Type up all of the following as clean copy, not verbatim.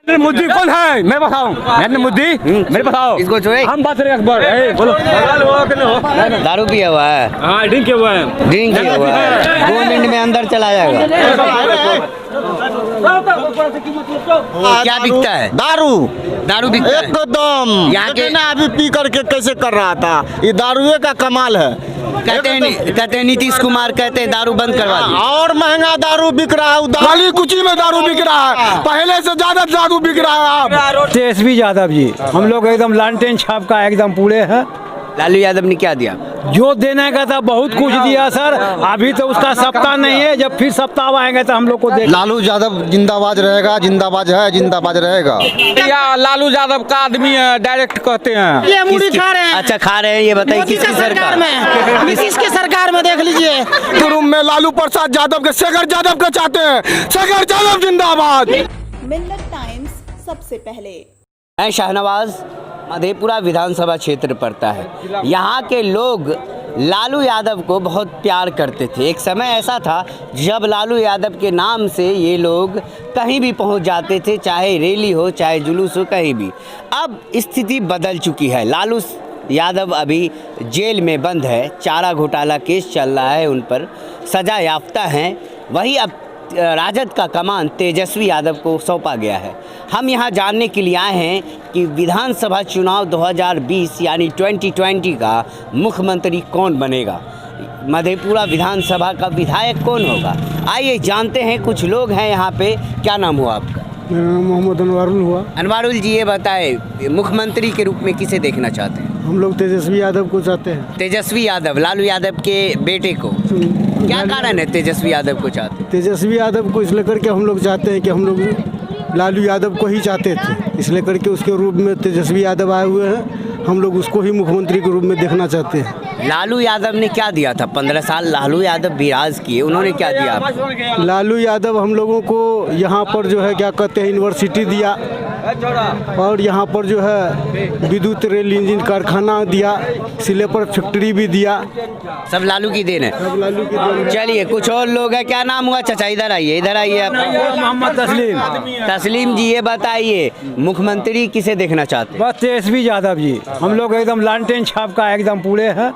मोदी कौन है मैं बताऊं? नरेंद्र मोदी मेरे बताओ इसको छोड़े हम बात करें अकबर बोलो। दारू पिया हुआ है, हाँ ड्रिंक किया हुआ है, ड्रिंक किया हुआ है, 2 मिनट में अंदर चला जाएगा। क्या बिकता है? दारू दारू बिकता है एकदम। यहाँ के ना अभी पी करके कैसे कर रहा था, ये दारुए का कमाल है। कहते हैं नीतीश कुमार कहते हैं दारू बंद करवा दी। और महंगा दारू बिक रहा है, गाली कुची में दारू बिक रहा है, पहले से ज्यादा दारू बिक रहा है अब। तेजस्वी यादव जी, हम लोग एकदम लालटेन छाप का एकदम पूरे हैं। लालू यादव ने क्या दिया? जो देने का था बहुत कुछ दिया सर, अभी तो उसका सप्ताह नहीं है, जब फिर सप्ताह आएंगे तो हम लोग को देख। लालू यादव जिंदाबाद रहेगा, जिंदाबाद है, जिंदाबाद रहेगा। या लालू यादव का आदमी है, डायरेक्ट कहते हैं। ये मुड़ी खा रहे हैं। अच्छा खा रहे हैं, ये बताइए किसकी सरकार में? नीतीश की सरकार में देख लीजिए। रूम में लालू प्रसाद यादव के शेखर यादव के चाहते हैं, शेखर यादव जिंदाबाद। मिन्नत टाइम्स सबसे पहले। मैं शाहनवाज, मधेपुरा विधानसभा क्षेत्र पड़ता है। यहाँ के लोग लालू यादव को बहुत प्यार करते थे। एक समय ऐसा था जब लालू यादव के नाम से ये लोग कहीं भी पहुँच जाते थे, चाहे रैली हो चाहे जुलूस हो, कहीं भी। अब स्थिति बदल चुकी है। लालू यादव अभी जेल में बंद है, चारा घोटाला केस चल रहा है, उन पर सजा याफ्ता हैं। वहीं अब राजद का कमान तेजस्वी यादव को सौंपा गया है। हम यहाँ जानने के लिए आए हैं कि विधानसभा चुनाव 2020 यानी 2020 का मुख्यमंत्री कौन बनेगा, मधेपुरा विधानसभा का विधायक कौन होगा। आइए जानते हैं, कुछ लोग हैं यहाँ पे। क्या नाम हुआ आपका? मेरा नाम मोहम्मद अनवारुल हुआ। अनवारुल जी, ये बताए मुख्यमंत्री के रूप में किसे देखना चाहते हैं? हम लोग तेजस्वी यादव को चाहते हैं। तेजस्वी यादव, लालू यादव के बेटे को। क्या कारण है तेजस्वी यादव को चाहते हैं? तेजस्वी यादव को इसलिए करके हम लोग चाहते हैं कि हम लोग लालू यादव को ही चाहते थे, इसलिए करके उसके रूप में तेजस्वी यादव आए हुए हैं। हम लोग उसको ही मुख्यमंत्री के रूप में देखना चाहते हैं। लालू यादव ने क्या दिया था? 15 साल लालू यादव भी राज किए, उन्होंने क्या दिया आपको? लालू यादव हम लोगों को यहाँ पर जो है क्या कहते हैं यूनिवर्सिटी दिया, और यहाँ पर जो है विद्युत रेल इंजन कारखाना दिया, स्लीपर फैक्ट्री भी दिया। सब लालू की देन है। सब लालू की देन है। चलिए कुछ और लोग हैं। क्या नाम हुआ चाचा? इधर आइए, इधर आइए आप। मोहम्मद तस्लीम। तस्लीम जी, ये बताइए मुख्यमंत्री किसे देखना चाहते हैं? बस तेजस्वी यादव जी, हम लोग एकदम लालटेन छाप का एकदम पूरे हैं।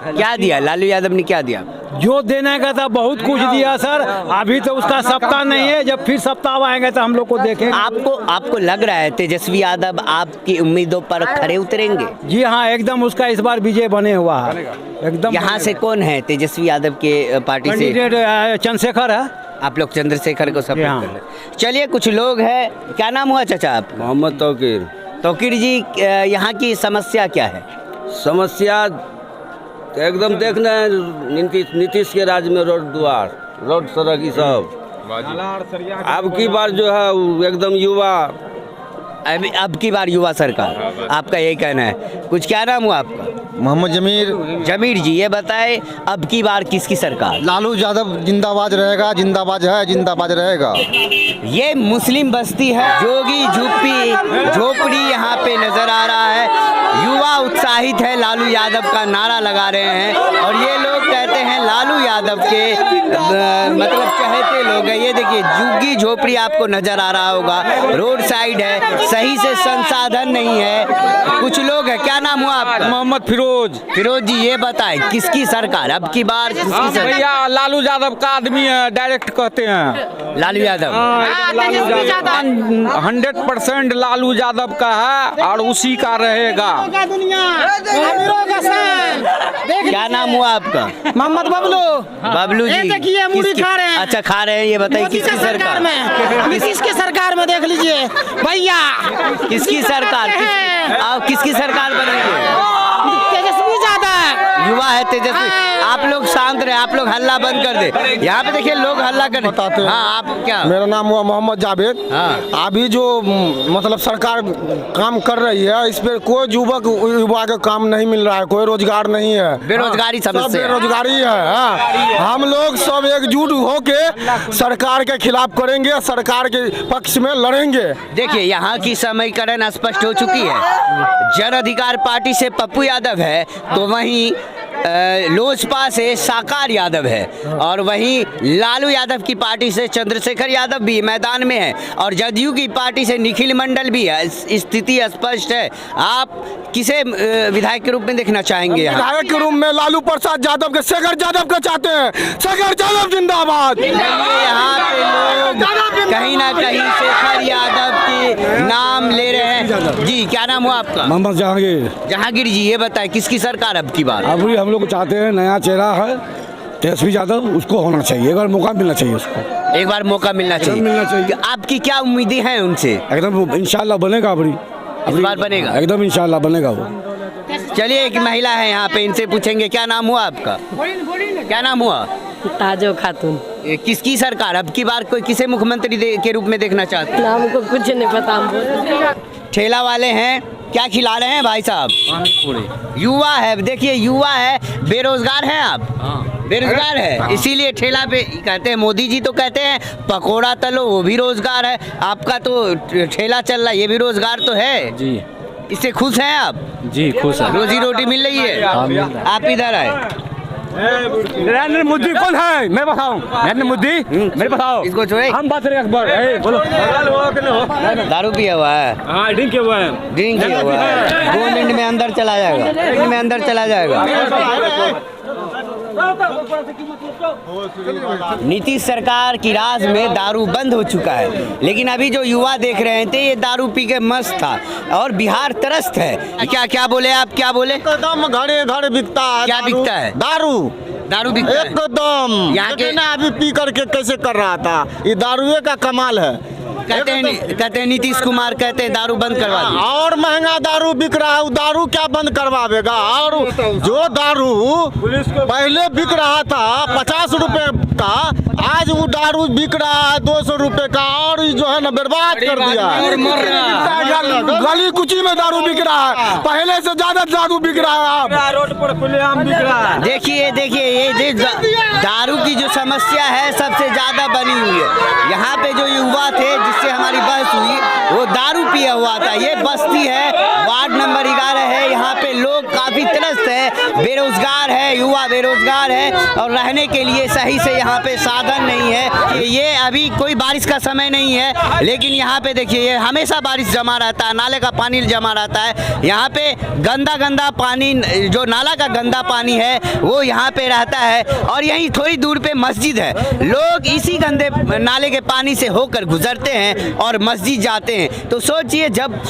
क्या दिया लालू यादव ने? क्या दिया? जो देने का था बहुत कुछ दिया सर, अभी तो उसका सप्ताह नहीं है, जब फिर सप्ताह आएंगे तो हम लोग को देखेंगे। आपको लग रहा है तेजस्वी यादव आपकी उम्मीदों पर खरे उतरेंगे? जी हाँ, एकदम उसका इस बार विजय बने हुआ है एकदम। यहाँ से कौन है तेजस्वी यादव के पार्टी से? कैंडिडेट चंद्रशेखर है। आप लोग चंद्रशेखर को सपोर्ट कर रहे हैं। चलिए कुछ लोग हैं। क्या नाम हुआ चाचा आप? मोहम्मद तौकीर। तौकीर जी, यहाँ की समस्या क्या है? समस्या एकदम देखना है, नीतीश के राज में रोड द्वार, रोड सड़क ये सब। अब की बार जो है वो एकदम युवा, अब की बार युवा सरकार, आपका यही कहना है। कुछ क्या नाम हुआ आपका? मोहम्मद जमीर। जमीर जी, ये बताए अब की बार किसकी सरकार? लालू यादव जिंदाबाद रहेगा, जिंदाबाद है, जिंदाबाद रहेगा। ये मुस्लिम बस्ती है, जोगी झोपड़ी यहाँ पे नजर आ रहा है। युवा उत्साहित है, लालू यादव का नारा लगा रहे हैं, और ये लोग कहते हैं लालू यादव के मतलब चहेते लोग हैं। ये देखिए झुग्गी झोपड़ी आपको नजर आ रहा होगा, रोड साइड है, सही से संसाधन नहीं है। कुछ लोग हैं। क्या नाम हुआ आपका? मोहम्मद फिरोज। फिरोज जी, ये बताएं किसकी सरकार अब की बार? किसकी सरकार? भैया लालू यादव का आदमी है, डायरेक्ट कहते हैं। लालू यादव 100% लालू यादव का है और उसी का रहेगा। क्या नाम हुआ आपका? मोहम्मद बबलू। बबलू जी, देखिए मुड़ी खा रहे हैं। अच्छा खा रहे हैं, ये बताइए किसकी सरकार में? नीतीश की सरकार में देख लीजिए भैया। किसकी सरकार? आप किसकी सरकार बनेंगे? तेजस्वी यादव युवा है तेजस्वी। आप लोग शांत रहे, आप लोग हल्ला बंद कर दे। यहाँ पे देखिए लोग हल्ला कर बताते हैं। हाँ, आप क्या? मेरा नाम हुआ मोहम्मद जावेद। हाँ। अभी जो मतलब सरकार काम कर रही है, इस पे कोई युवा का काम नहीं मिल रहा है, कोई रोजगार नहीं है, बेरोजगारी समस्या, बेरोजगारी है। हाँ। हम लोग सब एकजुट होके सरकार के खिलाफ करेंगे, सरकार के पक्ष में लड़ेंगे। देखिए यहाँ की समीकरण स्पष्ट हो चुकी है। जन अधिकार पार्टी से पप्पू यादव है, तो वहीं लोजपा से साकार यादव है और वहीं लालू यादव की पार्टी से चंद्रशेखर यादव भी मैदान में है और जदयू की पार्टी से निखिल मंडल भी है। स्थिति स्पष्ट है। आप किसे विधायक के रूप में देखना चाहेंगे? विधायक के रूप में लालू प्रसाद यादव के, शेखर यादव को चाहते हैं। शेखर यादव जिंदाबाद। यहाँ पे लोग कहीं ना कहीं शेखर यादव के नाम ले रहे हैं। जी, क्या नाम हुआ आपका? मोहम्मद जहांगीर। जहांगीर जी, ये बताएं किसकी सरकार अब की बार? अब हम लोग चाहते हैं नया चेहरा है तेजस्वी यादव, उसको होना चाहिए, एक बार मौका मिलना चाहिए उसको, एक बार मौका मिलना चाहिए। आपकी क्या उम्मीदें हैं उनसे? एकदम इंशाल्लाह बनेगा। इस बार बनेगा एकदम इंशाल्लाह बनेगा वो। चलिए, एक महिला है यहाँ पे, इनसे पूछेंगे क्या नाम हुआ आपका? क्या नाम हुआ? ताजो खातून। किसकी सरकार अब की बार, कोई किसे मुख्यमंत्री के रूप में देखना चाहते हैं? हमको कुछ नहीं पता। ठेला वाले हैं, क्या खिला रहे हैं भाई साहब? युवा है, देखिए युवा है, बेरोजगार हैं आप? बेरोजगार है, इसीलिए ठेला पे कहते हैं। मोदी जी तो कहते हैं पकोड़ा तलो, वो भी रोजगार है। आपका तो ठेला चल रहा है, ये भी रोजगार तो है जी। इससे खुश हैं आप? जी खुश है। रोजी रोटी मिल रही है? आप इधर आए। नरेंद्र मोदी कौन है मैं बताऊं? नरेंद्र मोदी मेरे बताओ। इसको छोड़े, हम बात करें अकबर। बोलो। दारू पिया हुआ है? हाँ, ड्रिंक किया हुआ है। ड्रिंक किया हुआ है। 2 मिनट में अंदर चला जाएगा, 1 मिनट में अंदर चला जाएगा। नीतीश सरकार की राज में दारू बंद हो चुका है, लेकिन अभी जो युवा देख रहे थे ये दारू पी के मस्त था और बिहार त्रस्त है। क्या क्या बोले आप? क्या बोले? एकदम घरे घर बिकता है। क्या बिकता है? दारू बिकता है एकदम। यहाँ के ना अभी पी करके कैसे कर रहा था, ये दारुए का कमाल है। कहते हैं नीतीश कुमार कहते हैं दारू बंद करवा दो। और महंगा दारू बिक रहा है, दारू क्या बंद करवाएगा? और जो दारू पहले बिक रहा था 50 रुपए का, आज वो दारू बिक रहा है 200 रुपए का और जो है ना बर्बाद कर दिया। गली कुची में दारू बिक रहा है, पहले से ज्यादा दारू बिक रहा है। रोड पर खुलेआम बिक रहा है। देखिए ये दारू की जो समस्या है सबसे ज्यादा बनी हुई है। यहाँ पे जो युवा थे जिससे हमारी बहस हुई, वो दारू पिया हुआ था। ये बस्ती है, वार्ड नंबर 11 है। यहाँ पे लोग काफी त्रस्त है, बेरोजगार है, युवा बेरोजगार है और रहने के लिए सही से यहाँ पे साधन नहीं है। ये अभी कोई बारिश का समय नहीं है, लेकिन यहाँ पे देखिए ये हमेशा बारिश जमा रहता है, नाले का पानी जमा रहता है। यहाँ पे गंदा पानी, जो नाला का गंदा पानी है वो यहाँ पे रहता है और यहीं थोड़ी दूर पे मस्जिद है। लोग इसी गंदे नाले के पानी से होकर गुजरते हैं और मस्जिद जाते हैं। तो सोचिए, जब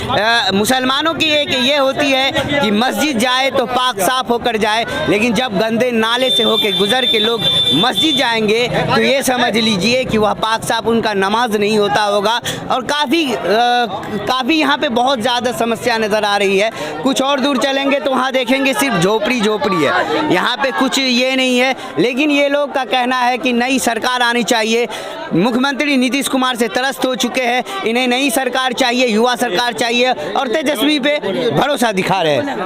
मुसलमानों की एक ये होती है कि मस्जिद जाए तो पाक साफ होकर जाए, लेकिन जब गंदे नाले से होकर गुजर के लोग मस्जिद जाएंगे तो ये समझ लीजिए कि वह पाक साफ उनका नमाज नहीं होता होगा। और काफ़ी यहाँ पे बहुत ज़्यादा समस्या नज़र आ रही है। कुछ और दूर चलेंगे तो वहाँ देखेंगे सिर्फ झोपड़ी है, यहाँ पे कुछ ये नहीं है। लेकिन ये लोग का कहना है कि नई सरकार आनी चाहिए। मुख्यमंत्री नीतीश कुमार से त्रस्त हो चुके हैं, इन्हें नई सरकार चाहिए, युवा सरकार चाहिए और तेजस्वी पे भरोसा दिखा रहे हैं।